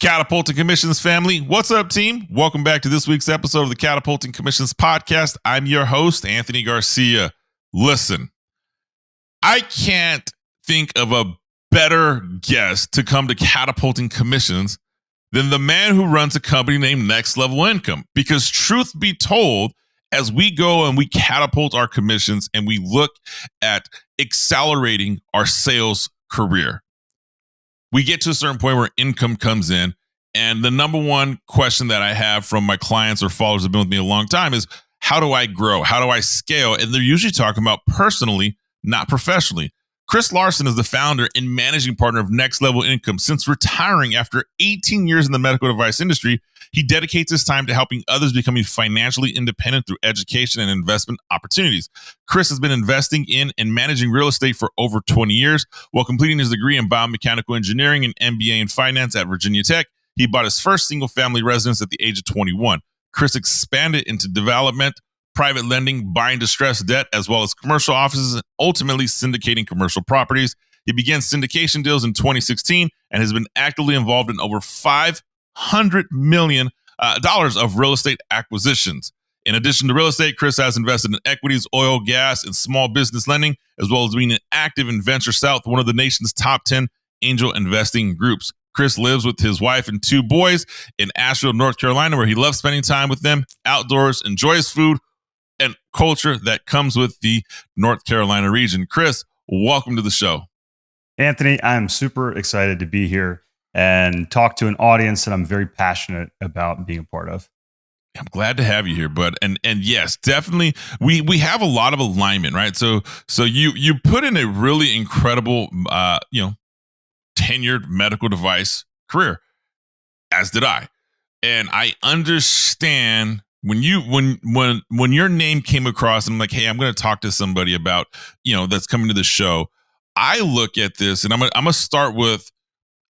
Catapulting Commissions family. What's up, team? Welcome back to this week's episode of the Catapulting Commissions podcast. I'm your host, Anthony Garcia. Listen, I can't think of a better guest to come to Catapulting Commissions than the man who runs a company named Next Level Income. Because truth be told, as we go and we catapult our commissions and we look at accelerating our sales career, we get to a certain point where income comes in. And the number one question that I have from my clients or followers who have been with me a long time is, how do I grow? How do I scale? And they're usually talking about personally, not professionally. Chris Larsen is the founder and managing partner of Next Level Income. Since retiring after 18 years in the medical device industry, he dedicates his time to helping others becoming financially independent through education and investment opportunities. Chris has been investing in and managing real estate for over 20 years. While completing his degree in biomechanical engineering and MBA in finance at Virginia Tech, he bought his first single-family residence at the age of 21. Chris expanded into development, private lending, buying distressed debt, as well as commercial offices, and ultimately syndicating commercial properties. He began syndication deals in 2016 and has been actively involved in over $500 million of real estate acquisitions. In addition to real estate, Chris has invested in equities, oil, gas, and small business lending, as well as being an active in Venture South, one of the nation's top 10 angel investing groups. Chris lives with his wife and two boys in Asheville, North Carolina, where he loves spending time with them outdoors, enjoys food and culture that comes with the North Carolina region. Chris, welcome to the show. Anthony, I'm super excited to be here and talk to an audience that I'm very passionate about being a part of. I'm glad to have you here, bud. And yes, definitely we have a lot of alignment, right? So you put in a really incredible tenured medical device career, as did I. And I understand when your name came across, I'm like, hey, I'm going to talk to somebody about, that's coming to the show. I look at this and I'm going to start with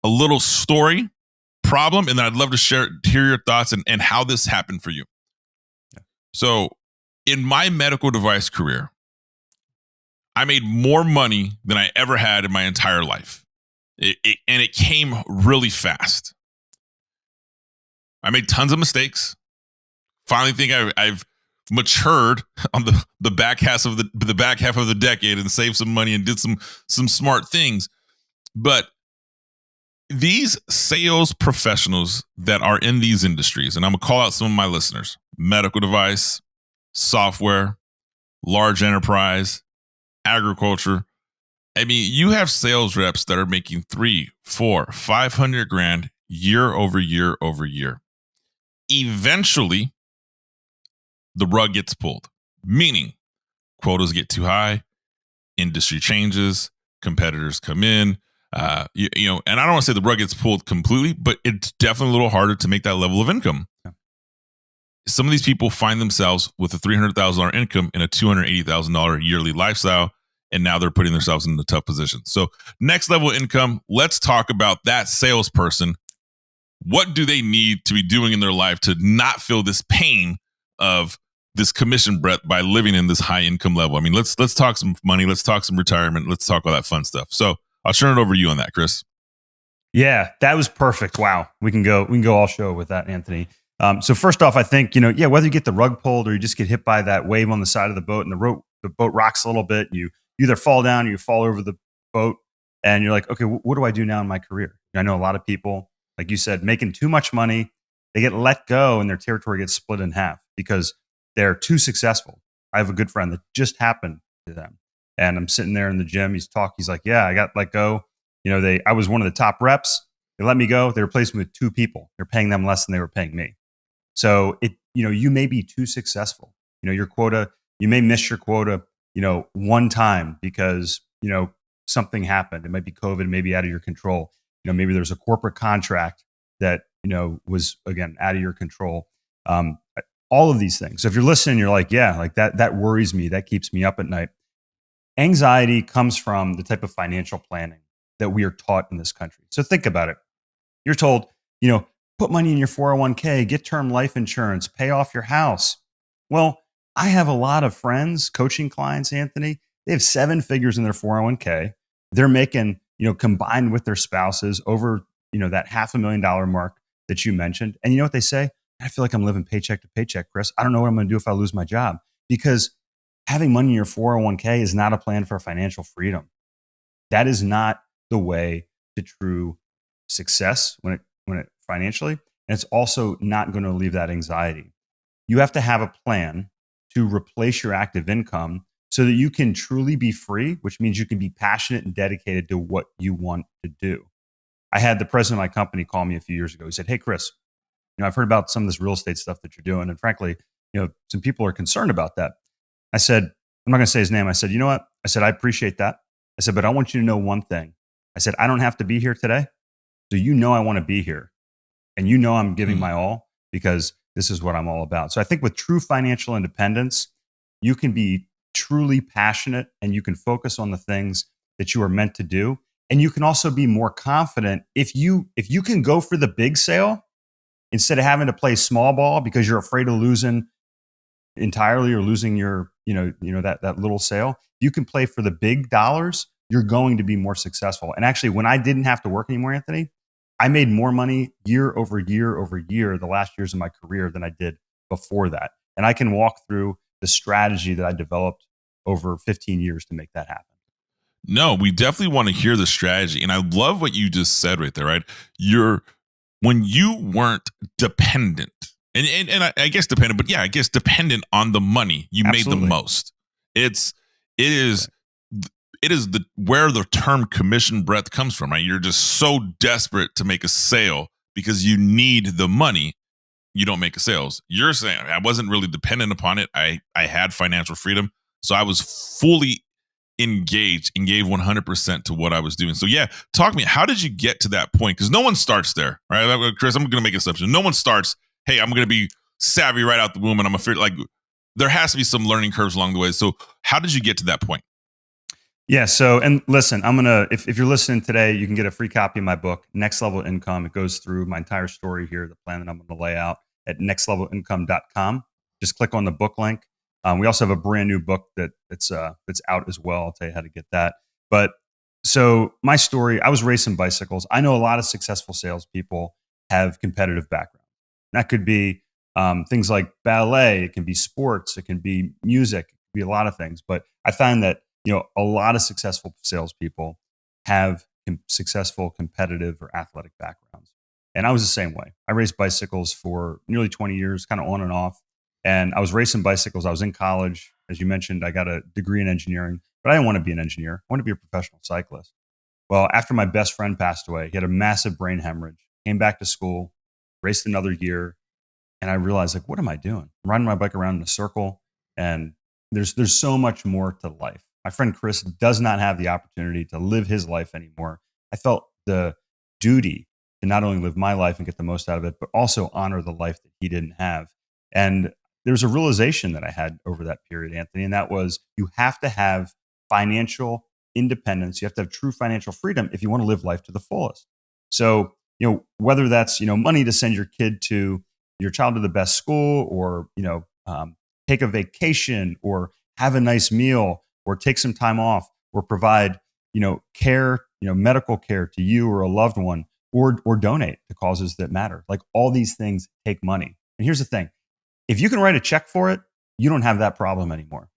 a little story problem. And then I'd love to hear your thoughts and how this happened for you. Yeah. So in my medical device career, I made more money than I ever had in my entire life. And it came really fast. I made tons of mistakes. Finally think I've matured on the back half of the decade and saved some money and did some smart things. But these sales professionals that are in these industries, and I'm gonna call out some of my listeners: medical device, software, large enterprise, agriculture. I mean, you have sales reps that are making 300, 400, 500 grand year over year over year. Eventually, the rug gets pulled, meaning quotas get too high, industry changes, competitors come in, and I don't want to say the rug gets pulled completely, but it's definitely a little harder to make that level of income. Yeah. Some of these people find themselves with a $300,000 income and a $280,000 yearly lifestyle. And now they're putting themselves in a tough position. So Next Level Income, let's talk about that salesperson. What do they need to be doing in their life to not feel this pain of this commission breath by living in this high income level? I mean, let's talk some money. Let's talk some retirement. Let's talk all that fun stuff. So I'll turn it over to you on that, Chris. Yeah, that was perfect. Wow. We can go all show with that, Anthony. So first off, I think, whether you get the rug pulled or you just get hit by that wave on the side of the boat and the boat rocks a little bit, and you either fall down or you fall over the boat and you're like, okay, what do I do now in my career? I know a lot of people, like you said, making too much money, they get let go and their territory gets split in half because they're too successful. I have a good friend that just happened to them. And I'm sitting there in the gym. He's like, yeah, I got let go. I was one of the top reps. They let me go. They replaced me with two people. They're paying them less than they were paying me. So you may be too successful. Your quota, you may miss your quota, one time because, something happened. It might be COVID, maybe out of your control. Maybe there's a corporate contract that, was again, out of your control. All of these things. So if you're listening, you're like, yeah, like that worries me. That keeps me up at night. Anxiety comes from the type of financial planning that we are taught in this country. So think about it. You're told, put money in your 401k, get term life insurance, pay off your house. Well, I have a lot of friends, coaching clients, Anthony, they have 7 figures in their 401k. They're making, combined with their spouses over, that $500,000 mark that you mentioned. And you know what they say? I feel like I'm living paycheck to paycheck, Chris. I don't know what I'm going to do if I lose my job, because having money in your 401k is not a plan for financial freedom. That is not the way to true success when it financially. And it's also not going to relieve that anxiety. You have to have a plan to replace your active income so that you can truly be free, which means you can be passionate and dedicated to what you want to do. I had the president of my company call me a few years ago. He said, "Hey, Chris, I've heard about some of this real estate stuff that you're doing. And frankly, some people are concerned about that." I said, I'm not going to say his name. I said, "You know what?" I said, "I appreciate that." I said, "But I want you to know one thing." I said, "I don't have to be here today. So I want to be here. And I'm giving my all, because this is what I'm all about." So I think with true financial independence, you can be truly passionate and you can focus on the things that you are meant to do. And you can also be more confident if you can go for the big sale instead of having to play small ball because you're afraid of losing entirely or losing your, that little sale. You can play for the big dollars. You're going to be more successful. And actually, when I didn't have to work anymore, Anthony, I made more money year over year over year the last years of my career than I did before that. And I can walk through the strategy that I developed over 15 years to make that happen. No, we definitely want to hear the strategy. And I love what you just said right there, right? When you weren't dependent, and I guess dependent, but yeah, I guess dependent on the money, you Absolutely. made the most. It is where the term commission breath comes from, right? You're just so desperate to make a sale because you need the money. You don't make a sales. You're saying I wasn't really dependent upon it. I had financial freedom. So I was fully engaged and gave 100% to what I was doing. So yeah, talk to me. How did you get to that point? Because no one starts there, right? Chris, I'm going to make an exception. No one starts, hey, I'm going to be savvy right out the womb and I'm afraid, like, there has to be some learning curves along the way. So how did you get to that point? Yeah. So, and listen, if you're listening today, you can get a free copy of my book, Next Level Income. It goes through my entire story here, the plan that I'm going to lay out at nextlevelincome.com. Just click on the book link. We also have a brand new book that's out as well. I'll tell you how to get that. But so my story, I was racing bicycles. I know a lot of successful salespeople have competitive backgrounds. That could be things like ballet. It can be sports. It can be music. It can be a lot of things. But I find that a lot of successful salespeople have successful competitive or athletic backgrounds. And I was the same way. I raced bicycles for nearly 20 years, kind of on and off. And I was racing bicycles. I was in college. As you mentioned, I got a degree in engineering, but I didn't want to be an engineer. I wanted to be a professional cyclist. Well, after my best friend passed away, he had a massive brain hemorrhage, came back to school, raced another year. And I realized, like, what am I doing? I'm riding my bike around in a circle. And there's so much more to life. My friend Chris does not have the opportunity to live his life anymore. I felt the duty to not only live my life and get the most out of it, but also honor the life that he didn't have. And there's a realization that I had over that period, Anthony, and that was you have to have financial independence. You have to have true financial freedom if you want to live life to the fullest. So, whether that's, money to send your child to the best school, or, take a vacation, or have a nice meal, or take some time off, or provide, care, medical care to you or a loved one, or donate to causes that matter. Like, all these things take money. And here's the thing. If you can write a check for it, you don't have that problem anymore.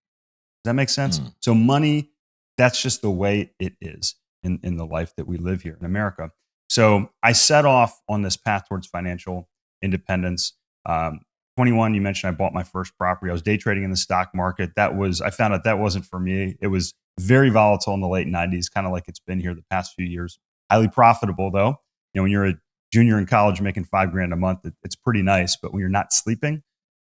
Does that make sense? So money, that's just the way it is in the life that we live here in America. So I set off on this path towards financial independence. 21, you mentioned I bought my first property. I was day trading in the stock market. I found out that wasn't for me. It was very volatile in the late 90s, kind of like it's been here the past few years. Highly profitable though. When you're a junior in college making $5,000 a month, it's pretty nice. But when you're not sleeping,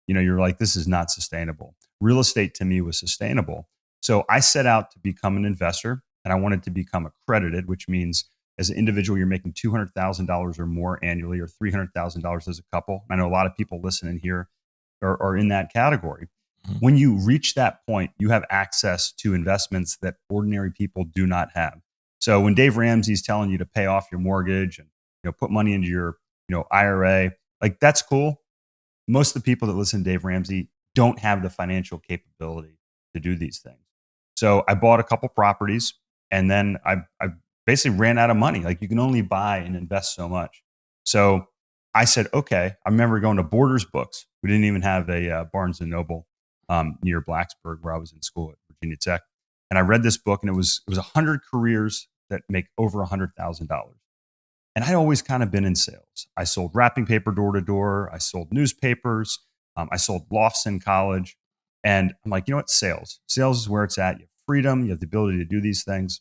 you're like, this is not sustainable. Real estate to me was sustainable. So I set out to become an investor, and I wanted to become accredited, which means as an individual, you're making $200,000 or more annually, or $300,000 as a couple. I know a lot of people listening here are in that category. When you reach that point, you have access to investments that ordinary people do not have. So when Dave Ramsey's telling you to pay off your mortgage and put money into your IRA, like, that's cool. Most of the people that listen to Dave Ramsey don't have the financial capability to do these things. So I bought a couple properties, and then I basically ran out of money. Like you can only buy and invest so much. So I said, okay. I remember going to Borders Books. We didn't even have a Barnes and Noble near Blacksburg where I was in school at Virginia Tech. And I read this book, and it was 100 careers that make over $100,000. And I'd always kind of been in sales. I sold wrapping paper door to door. I sold newspapers. I sold lofts in college. And I'm like, you know what? Sales is where it's at. You have freedom. You have the ability to do these things.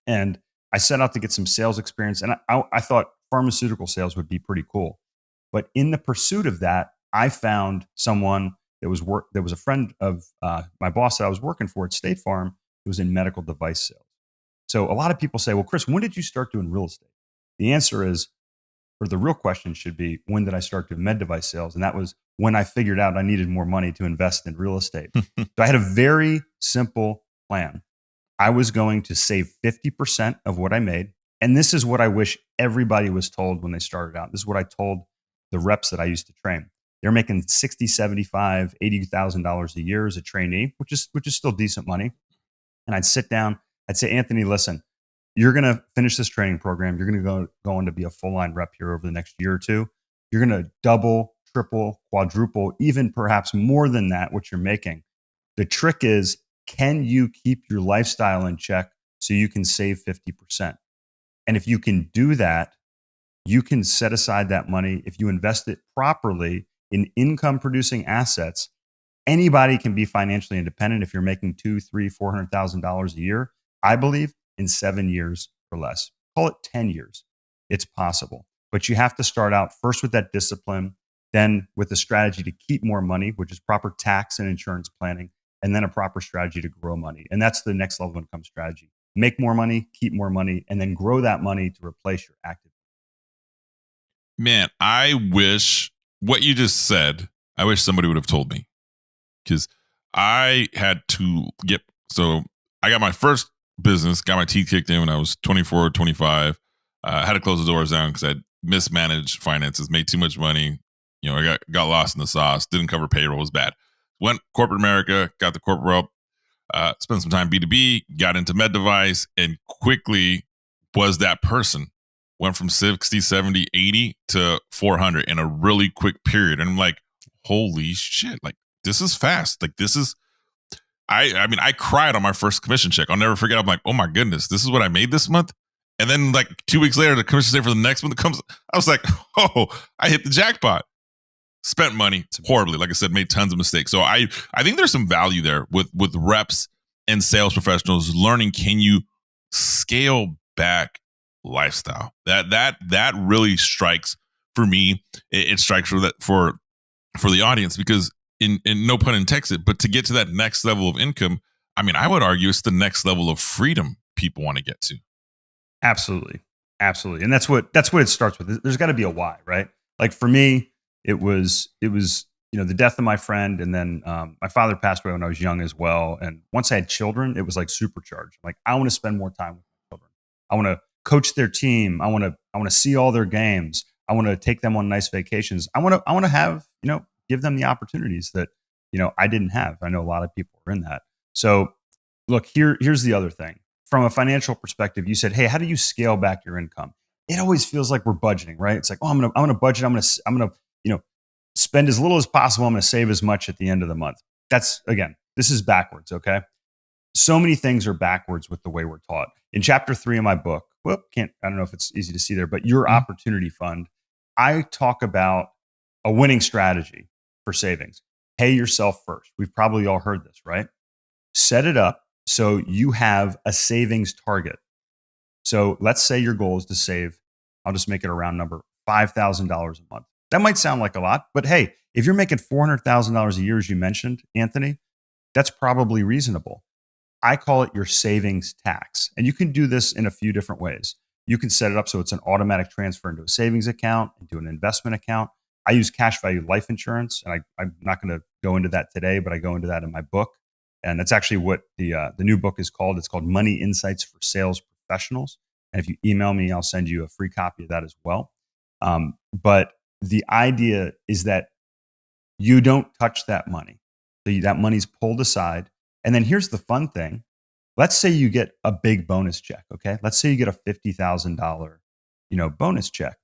And I set out to get some sales experience. And I thought pharmaceutical sales would be pretty cool. But in the pursuit of that, I found someone that was a friend of my boss that I was working for at State Farm. Who was in medical device sales. So a lot of people say, well, Chris, when did you start doing real estate? The answer is, or the real question should be, when did I start doing med device sales? And that was when I figured out I needed more money to invest in real estate. So I had a very simple plan. I was going to save 50% of what I made. And this is what I wish everybody was told when they started out. This is what I told the reps that I used to train. They're making $60,000, $75,000, $80,000 a year as a trainee, which is still decent money. And I'd sit down, I'd say, Anthony, listen, you're going to finish this training program. You're going to go on to be a full line rep here over the next year or two. You're going to double, triple, quadruple, even perhaps more than that, what you're making. The trick is, can you keep your lifestyle in check so you can save 50%? And if you can do that, you can set aside that money. If you invest it properly in income producing assets, anybody can be financially independent if you're making $200,000, $300,000, $400,000 a year. I believe in 7 years or less. Call it 10 years. It's possible. But you have to start out first with that discipline, then with a strategy to keep more money, which is proper tax and insurance planning, and then a proper strategy to grow money. And that's the next level income strategy. Make more money, keep more money, and then grow that money to replace your active. Man, I wish what you just said, I wish somebody would have told me. Because I had to I got my first business, got my teeth kicked in when I was 24, 25. I had to close the doors down because I mismanaged finances, made too much money. I got lost in the sauce, didn't cover payroll, was bad. Went corporate America, got the corporate world, spent some time B2B, got into med device, and quickly was that person. Went from 60, 70, 80 to 400 in a really quick period. And I'm like, holy shit, like, this is fast. Like I cried on my first commission check. I'll never forget. I'm like, oh my goodness, this is what I made this month. And then like 2 weeks later, the commission check for the next month comes. I was like, oh, I hit the jackpot. Spent money horribly. Like I said, made tons of mistakes. So I think there's some value there with reps and sales professionals learning, can you scale back lifestyle? That really strikes for me. It strikes for the audience, because in no pun intended, but to get to that next level of income, I would argue it's the next level of freedom people want to get to. Absolutely. And that's what it starts with. There's got to be a why, right? Like for me, it was the death of my friend, and then my father passed away when I was young as well. And once I had children, it was like supercharged. Like, I want to spend more time with my children. I want to coach their team. I want to see all their games. I want to take them on nice vacations. I want to have, give them the opportunities that, I didn't have. I know a lot of people are in that. So look, here's the other thing. From a financial perspective, you said, hey, how do you scale back your income? It always feels like we're budgeting, right? It's like, oh, I'm going to budget. I'm going to spend as little as possible. I'm going to save as much at the end of the month. This is backwards. Okay. So many things are backwards with the way we're taught. In chapter 3 of my book, I don't know if it's easy to see there, but Your Opportunity Fund, I talk about a winning strategy for savings. Pay yourself first. We've probably all heard this, right? Set it up so you have a savings target. So let's say your goal is to save, I'll just make it a round number, $5,000 a month. That might sound like a lot, but hey, if you're making $400,000 a year, as you mentioned, Anthony, that's probably reasonable. I call it your savings tax. And you can do this in a few different ways. You can set it up so it's an automatic transfer into a savings account, into an investment account. I use cash value life insurance, and I'm not going to go into that today, but I go into that in my book. And that's actually what the new book is called. It's called Money Insights for Sales Professionals. And if you email me, I'll send you a free copy of that as well. But the idea is that you don't touch that money. So that money's pulled aside. And then here's the fun thing. let's say you get a big bonus check. Okay. Let's say you get a $50,000, bonus check.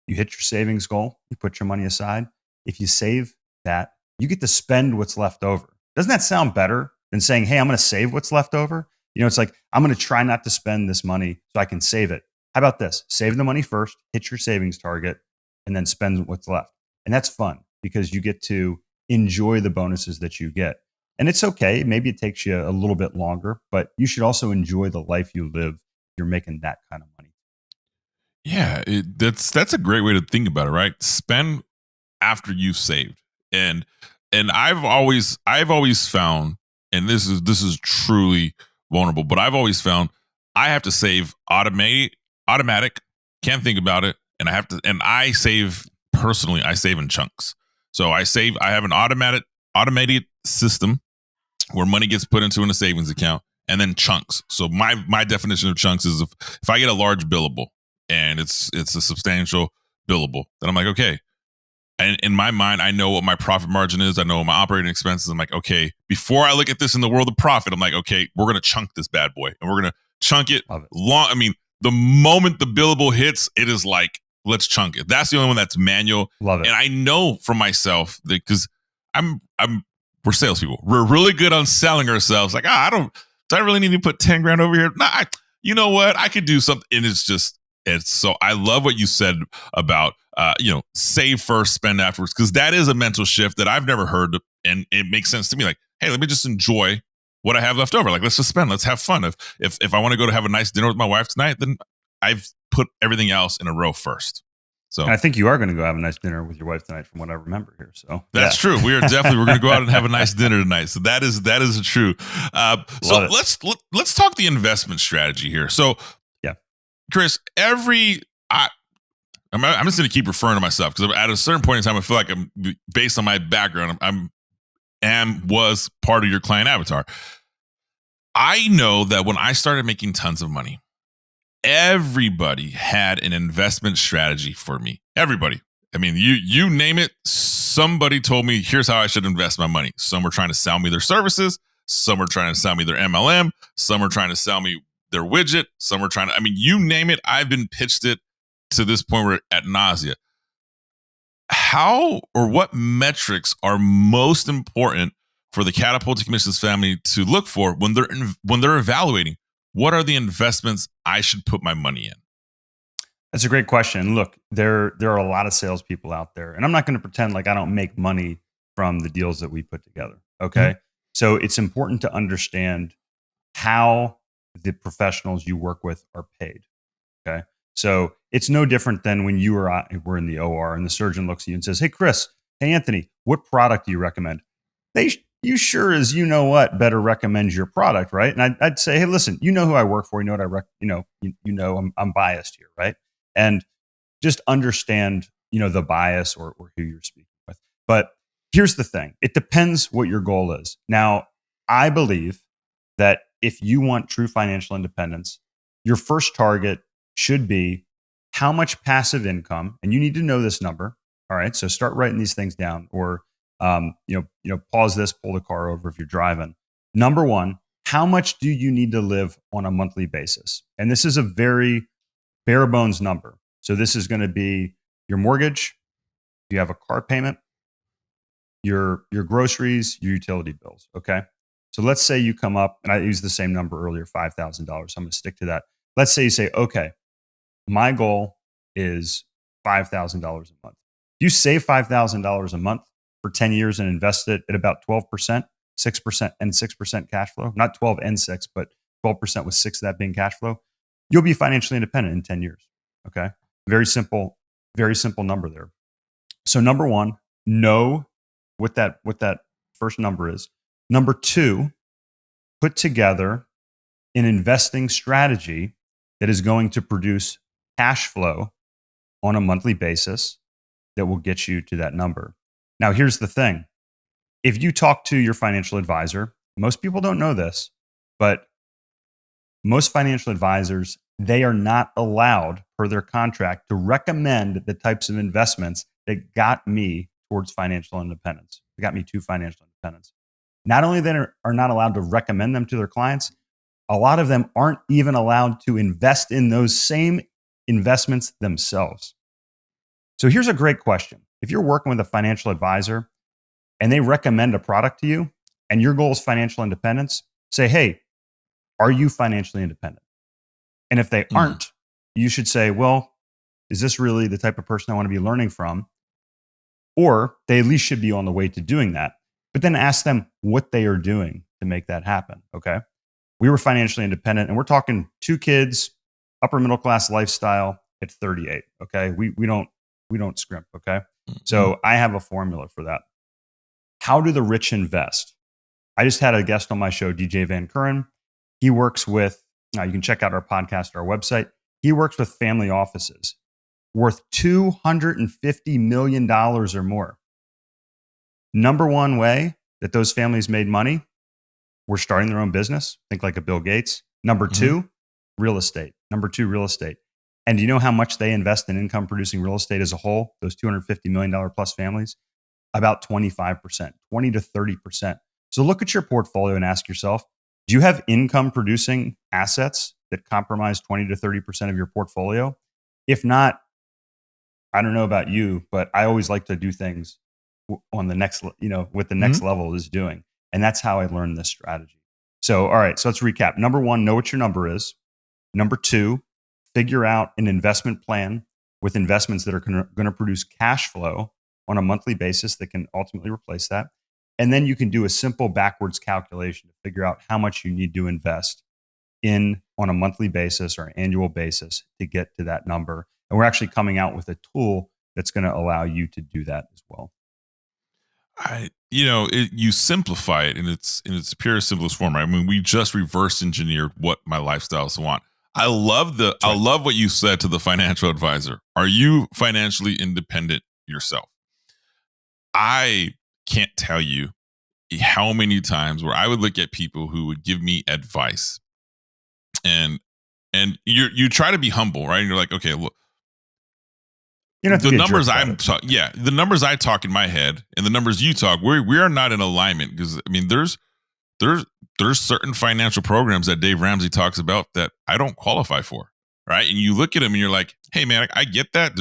You hit your savings goal, you put your money aside. If you save that, you get to spend what's left over. Doesn't that sound better than saying, hey, I'm going to save what's left over? It's like, I'm going to try not to spend this money so I can save it. How about this? Save the money first, hit your savings target, and then spend what's left. And that's fun because you get to enjoy the bonuses that you get. And it's okay. Maybe it takes you a little bit longer, but you should also enjoy the life you live if you're making that kind of money. Yeah, that's a great way to think about it, right? Spend after you've saved. And I've always found, and this is truly vulnerable, but I've always found I have to save automatic, can't think about it, and I save personally, I save in chunks. So I have an automated system where money gets put into in a savings account, and then chunks. So my definition of chunks is if I get a large billable and it's a substantial billable, then I'm like, okay. And in my mind, I know what my profit margin is. I know what my operating expenses. I'm like, okay, before I look at this in the world of profit, I'm like, okay, we're going to chunk this bad boy and we're going to chunk it long. I mean, the moment the billable hits, it is like, let's chunk it. That's the only one that's manual. Love it. And I know for myself that because we're salespeople. We're really good on selling ourselves. Like, do I really need to put 10 grand over here? Nah, you know what? I could do something. And it's so I love what you said about, save first, spend afterwards, because that is a mental shift that I've never heard. And it makes sense to me. Like, hey, let me just enjoy what I have left over. Like, let's just spend, let's have fun. If I want to go to have a nice dinner with my wife tonight, then I've put everything else in a row first. So and I think you are going to go have a nice dinner with your wife tonight, from what I remember here. So that's true. We're going to go out and have a nice dinner tonight. So that is true. So let's talk the investment strategy here. So yeah, Chris, I'm just going to keep referring to myself because at a certain point in time, I feel like I'm based on my background. Was part of your client avatar. I know that when I started making tons of money, everybody had an investment strategy for me. Everybody. I mean, you name it. Somebody told me, here's how I should invest my money. Some were trying to sell me their services. Some were trying to sell me their MLM. Some were trying to sell me their widget. Some were trying to, you name it. I've been pitched it to this point where ad nausea. How or what metrics are most important for the Catapulting Commissions family to look for when they're evaluating what are the investments I should put my money in? That's a great question. Look, there are a lot of salespeople out there, and I'm not going to pretend like I don't make money from the deals that we put together. Okay, mm-hmm. So it's important to understand how the professionals you work with are paid. Okay, so it's no different than when you were in the OR and the surgeon looks at you and says, "Hey, Chris, hey, Anthony, what product do you recommend?" You sure as you know what better recommend your product, right? And I'd say, hey, listen, you know who I work for, you know what I'm biased here, right? And just understand, the bias or who you're speaking with. But here's the thing: it depends what your goal is. Now, I believe that if you want true financial independence, your first target should be how much passive income, and you need to know this number. All right, so start writing these things down, or pause this, pull the car over if you're driving. Number one, how much do you need to live on a monthly basis? And this is a very bare bones number. So this is going to be your mortgage, you have a car payment, your groceries, your utility bills. Okay. So let's say you come up, and I used the same number earlier, $5,000. So I'm going to stick to that. Let's say you say, okay, my goal is $5,000 a month. You save $5,000 a month for 10 years and invest it at about 12%, 6% and 6% cash flow, not 12 and 6, but 12% with 6 of that being cash flow. You'll be financially independent in 10 years. Okay. Very simple number there. So number one, know what that first number is. Number two, put together an investing strategy that is going to produce cash flow on a monthly basis that will get you to that number. Now, here's the thing. If you talk to your financial advisor, most people don't know this, but most financial advisors, they are not allowed per their contract to recommend the types of investments that got me towards financial independence. They got me to financial independence. Not only then are not allowed to recommend them to their clients, a lot of them aren't even allowed to invest in those same investments themselves. So here's a great question. If you're working with a financial advisor and they recommend a product to you and your goal is financial independence, say, hey, are you financially independent? And if they aren't, you should say, well, is this really the type of person I want to be learning from? Or they at least should be on the way to doing that. But then ask them what they are doing to make that happen. Okay. We were financially independent and we're talking 2 kids, upper middle class lifestyle at 38. Okay. We don't scrimp. Okay. So I have a formula for that. How do the rich invest? I just had a guest on my show, DJ Van Curran. He works with, you can check out our podcast, our website. He works with family offices worth $250 million or more. Number one way that those families made money, were starting their own business. Think like a Bill Gates. Number 2, real estate. Number 2, real estate. And do you know how much they invest in income producing real estate as a whole? Those $250 million plus families? About 25%, 20 to 30%. So look at your portfolio and ask yourself, do you have income producing assets that compromise 20 to 30% of your portfolio? If not, I don't know about you, but I always like to do things on the next, what the next level is doing. And that's how I learned this strategy. So, all right, so let's recap. Number 1, know what your number is. Number 2, figure out an investment plan with investments that are going to produce cash flow on a monthly basis that can ultimately replace that. And then you can do a simple backwards calculation to figure out how much you need to invest in on a monthly basis or annual basis to get to that number. And we're actually coming out with a tool that's going to allow you to do that as well. You simplify it in its purest, simplest form. Right? I mean, we just reverse engineered what my lifestyles want. I love what you said to the financial advisor. Are you financially independent yourself? I can't tell you how many times where I would look at people who would give me advice, and you try to be humble, right? And you're like, okay, look, the numbers the numbers I talk in my head and the numbers you talk, we are not in alignment, because I mean, there's certain financial programs that Dave Ramsey talks about that I don't qualify for, right? And you look at them and you're like, hey man, I get that.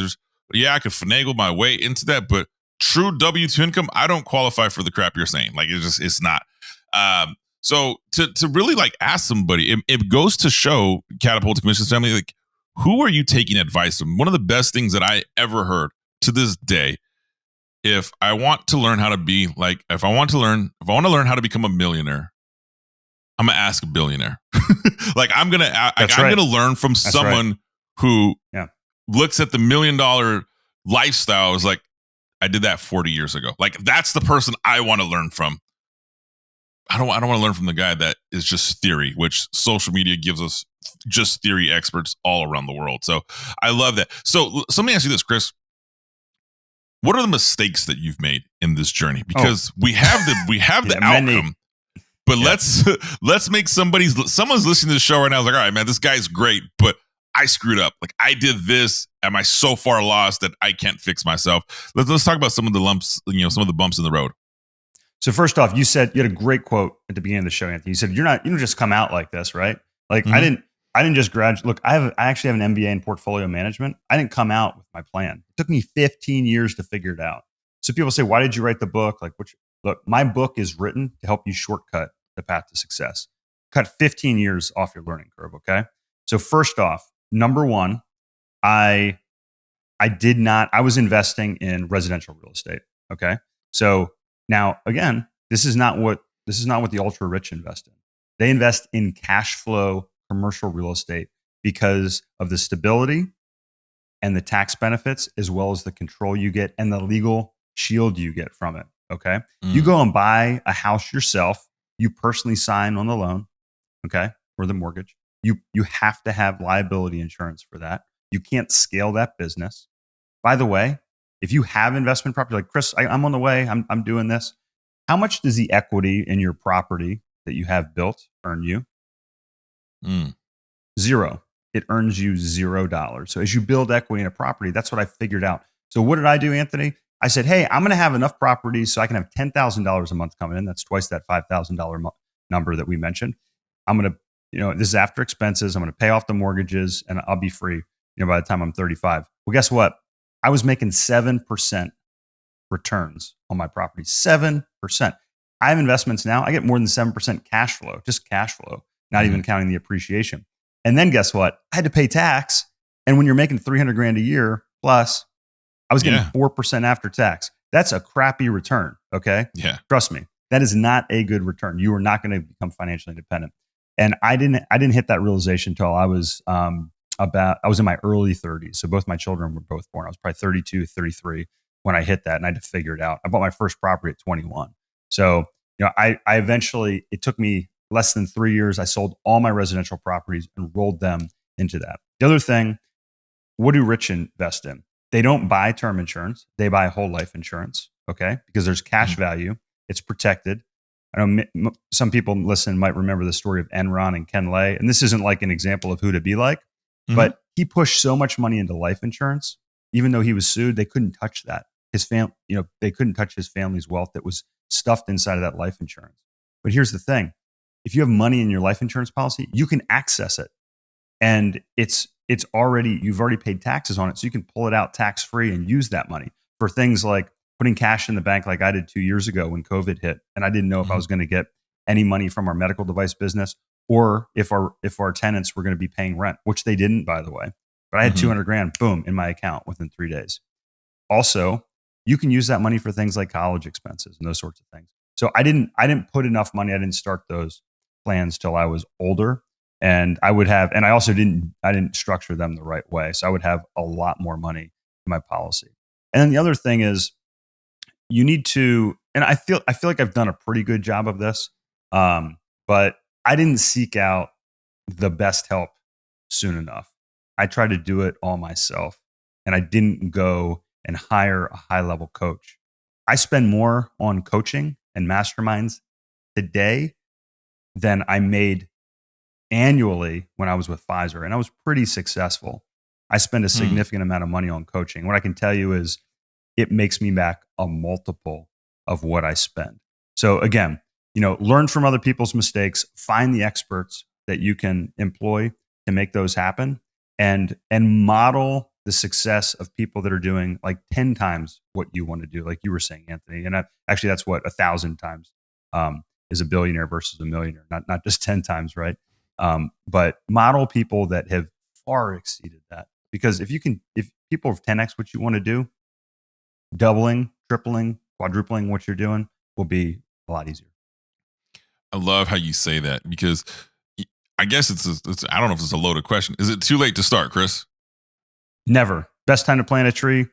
I could finagle my way into that, but true W-2 income, I don't qualify for the crap you're saying. Like it's not. So to really like ask somebody, it goes to show, Catapulting Commissions family, like, who are you taking advice from? One of the best things that I ever heard to this day, if I want to learn how to be like, if I want to learn how to become a millionaire, I'm gonna ask a billionaire. Like I'm gonna learn from someone who looks at the $1 million lifestyle as like, I did that 40 years ago. Like that's the person I want to learn from. I don't want to learn from the guy that is just theory, which social media gives us just theory experts all around the world. So I love that. So let me ask you this, Chris. What are the mistakes that you've made in this journey? Because we have the outcome, but let's make someone's listening to the show right now is like, all right, man, this guy's great, but I screwed up. Like I did this. Am I so far lost that I can't fix myself? Let's talk about some of the lumps, some of the bumps in the road. So first off, you had a great quote at the beginning of the show, Anthony. You said, you don't just come out like this, right? Like I didn't just graduate. Look, I actually have an MBA in portfolio management. I didn't come out with my plan. It took me 15 years to figure it out. So people say, why did you write the book? Like, look, my book is written to help you shortcut the path to success. Cut 15 years off your learning curve. Okay. So first off, number 1, I was investing in residential real estate. Okay. So now again, this is not what the ultra rich invest in. They invest in cash flow commercial real estate because of the stability and the tax benefits, as well as the control you get and the legal shield you get from it. Okay. You go and buy a house yourself. You personally sign on the loan. Okay. Or the mortgage. You have to have liability insurance for that. You can't scale that business. By the way, if you have investment property, like Chris, I'm on the way, I'm doing this. How much does the equity in your property that you have built earn you? 0. It earns you $0. So as you build equity in a property, that's what I figured out. So what did I do, Anthony? I said, hey, I'm going to have enough properties so I can have $10,000 a month coming in. That's twice that $5,000 number that we mentioned. I'm going to, this is after expenses. I'm going to pay off the mortgages and I'll be free, by the time I'm 35. Well, guess what? I was making 7% returns on my property. 7%. I have investments now. I get more than 7% cash flow, just cash flow, not even counting the appreciation. And then guess what? I had to pay tax. And when you're making 300 grand a year plus, I was getting 4% after tax. That's a crappy return. Okay. Yeah. Trust me. That is not a good return. You are not going to become financially independent. And I didn't hit that realization until I was I was in my early 30s. So both my children were both born. I was probably 32, 33 when I hit that, and I had to figure it out. I bought my first property at 21. So, I eventually, it took me less than 3 years. I sold all my residential properties and rolled them into that. The other thing, what do rich invest in? They don't buy term insurance. They buy whole life insurance. Okay. Because there's cash value. It's protected. I know some people listen might remember the story of Enron and Ken Lay. And this isn't like an example of who to be like, but he pushed so much money into life insurance, even though he was sued, they couldn't touch that. His they couldn't touch his family's wealth that was stuffed inside of that life insurance. But here's the thing. If you have money in your life insurance policy, you can access it. And you've already paid taxes on it. So you can pull it out tax free and use that money for things like putting cash in the bank, like I did 2 years ago when COVID hit. And I didn't know if I was going to get any money from our medical device business or if our tenants were going to be paying rent, which they didn't, by the way. But I had 200 grand, boom, in my account within 3 days. Also, you can use that money for things like college expenses and those sorts of things. So I didn't put enough money. I didn't start those plans till I was older. And I also didn't structure them the right way. So I would have a lot more money in my policy. And then the other thing is you need to, and I feel like I've done a pretty good job of this. But I didn't seek out the best help soon enough. I tried to do it all myself, and I didn't go and hire a high level coach. I spend more on coaching and masterminds today than I made annually when I was with Pfizer, and I was pretty successful. I spend a significant amount of money on coaching. What I can tell you is it makes me back a multiple of what I spend. So again, learn from other people's mistakes, find the experts that you can employ to make those happen, and model the success of people that are doing like 10 times what you want to do, like you were saying, Anthony. And actually, that's what 1,000 times is a billionaire versus a millionaire, not just 10 times, right? But model people that have far exceeded that. Because if people have 10x what you want to do, doubling, tripling, quadrupling what you're doing will be a lot easier. I love how you say that, because I guess it's I don't know if it's a loaded question. Is it too late to start, Chris? Never. Best time to plant a tree?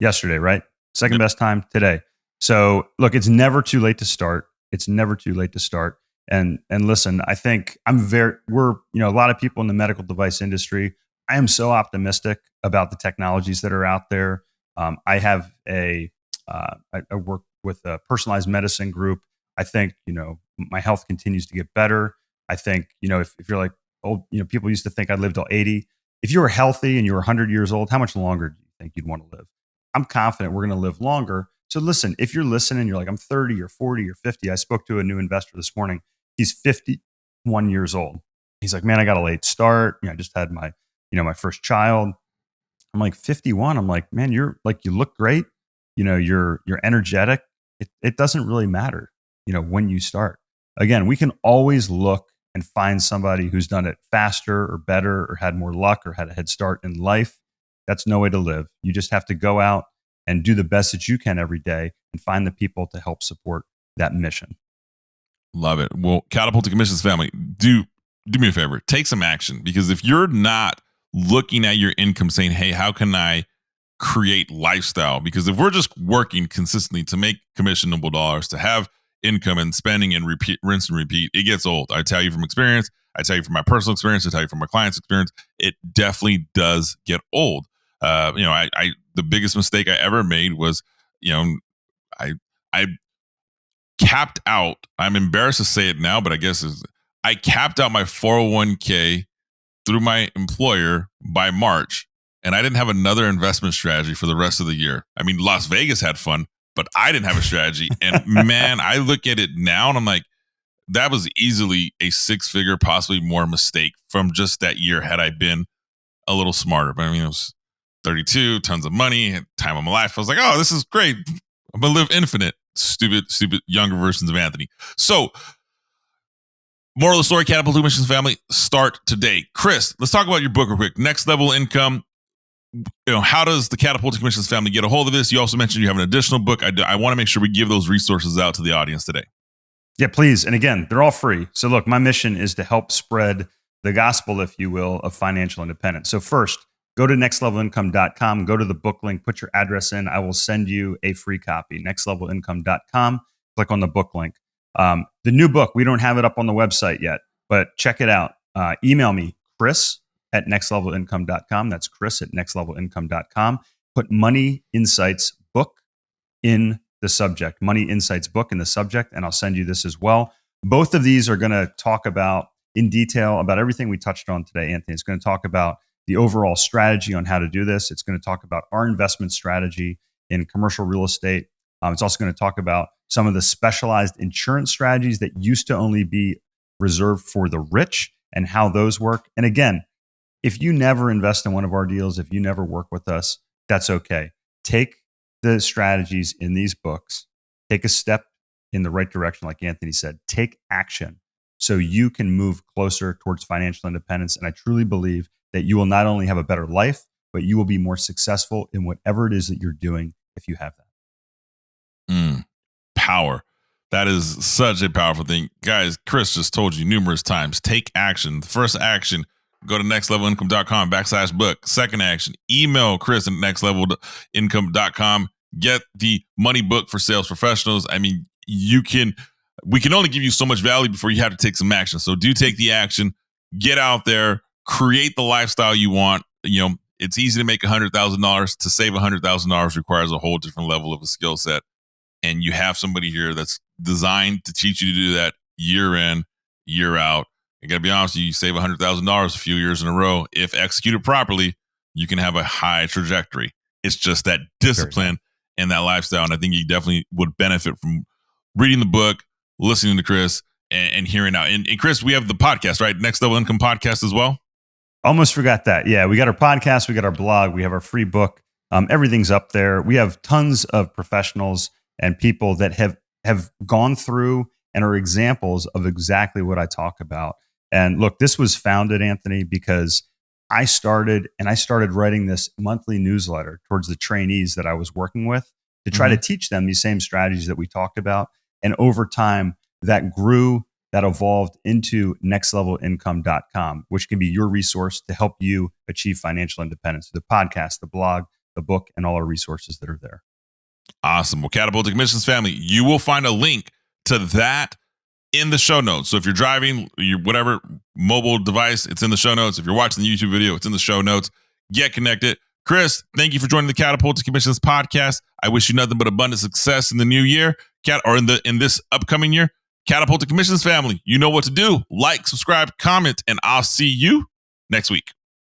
Yesterday, right? Second best time today. So look, it's never too late to start. It's never too late to start. And listen, I think we're a lot of people in the medical device industry. I am so optimistic about the technologies that are out there. I have I work with a personalized medicine group. I think, my health continues to get better. I think, if you're like old, people used to think I lived till 80. If you were healthy and you were 100 years old, how much longer do you think you'd want to live? I'm confident we're going to live longer. So listen, if you're listening, you're like, I'm 30 or 40 or 50. I spoke to a new investor this morning. He's 51 years old. He's like, man, I got a late start. I just had my first child. I'm like 51. I'm like, man, you look great. You're energetic. It doesn't really matter, when you start. Again, we can always look and find somebody who's done it faster or better or had more luck or had a head start in life. That's no way to live. You just have to go out and do the best that you can every day and find the people to help support that mission. Love it. Well, Catapulting Commissions family, do me a favor, take some action, because if you're not looking at your income saying, hey, how can I create lifestyle? Because if we're just working consistently to make commissionable dollars, to have income and spending and rinse and repeat, it gets old. I tell you from experience. I tell you from my personal experience. I tell you from my client's experience. It definitely does get old. The biggest mistake I ever made was, I capped out. I'm embarrassed to say it now, but I guess I capped out my 401k through my employer by March, and I didn't have another investment strategy for the rest of the year. I mean, Las Vegas had fun, but I didn't have a strategy. And man, I look at it now and I'm like, that was easily a 6-figure, possibly more mistake from just that year had I been a little smarter. But I mean, it was 32, tons of money, time of my life. I was like, oh, this is great. I'm going to live infinite. Stupid, younger versions of Anthony. So, moral of the story, Catapulting Commissions family, start today. Chris, let's talk about your book real quick. Next Level Income. How does the Catapulting Commissions family get a hold of this? You also mentioned you have an additional book. I want to make sure we give those resources out to the audience today. Yeah, please. And again, they're all free. So look, my mission is to help spread the gospel, if you will, of financial independence. So first, go to nextlevelincome.com, go to the book link, put your address in. I will send you a free copy. Nextlevelincome.com, click on the book link. The new book, we don't have it up on the website yet, but check it out. Email me, Chris@nextlevelincome.com. That's Chris@nextlevelincome.com. Put Money Insights book in the subject, Money Insights book in the subject, and I'll send you this as well. Both of these are going to talk about in detail about everything we touched on today, Anthony. It's going to talk about the overall strategy on how to do this. It's going to talk about our investment strategy in commercial real estate. It's also going to talk about some of the specialized insurance strategies that used to only be reserved for the rich and how those work. And again, if you never invest in one of our deals, if you never work with us, that's okay. Take the strategies in these books, take a step in the right direction, like Anthony said, take action so you can move closer towards financial independence. And I truly believe that you will not only have a better life, but you will be more successful in whatever it is that you're doing if you have that. Power. That is such a powerful thing. Guys, Chris just told you numerous times, take action. The first action, go to nextlevelincome.com/book. Second action, email Chris at nextlevelincome.com. Get the money book for sales professionals. I mean, we can only give you so much value before you have to take some action. So do take the action, get out there, create the lifestyle you want. It's easy to make $100,000. To save $100,000 requires a whole different level of a skill set. And you have somebody here that's designed to teach you to do that year in, year out. I got to be honest with you, you save $100,000 a few years in a row. If executed properly, you can have a high trajectory. It's just that discipline and that lifestyle. And I think you definitely would benefit from reading the book, listening to Chris, and hearing out. And Chris, we have the podcast, right? Next Level Income podcast as well. Almost forgot that. Yeah, we got our podcast, we got our blog, we have our free book. Everything's up there. We have tons of professionals and people that have gone through and are examples of exactly what I talk about. And look, this was founded, Anthony, because I started writing this monthly newsletter towards the trainees that I was working with to try to teach them these same strategies that we talked about. And over time, that grew, that evolved into nextlevelincome.com, which can be your resource to help you achieve financial independence. The podcast, the blog, the book, and all our resources that are there. Awesome. Well, Catapulting Commissions family, you will find a link to that in the show notes. So if you're driving your whatever mobile device, it's in the show notes. If you're watching the YouTube video, it's in the show notes. Get connected. Chris, thank you for joining the Catapulting Commissions podcast. I wish you nothing but abundant success in the new year, in this upcoming year. Catapulting Commissions family, you know what to do. Like, subscribe, comment, and I'll see you next week.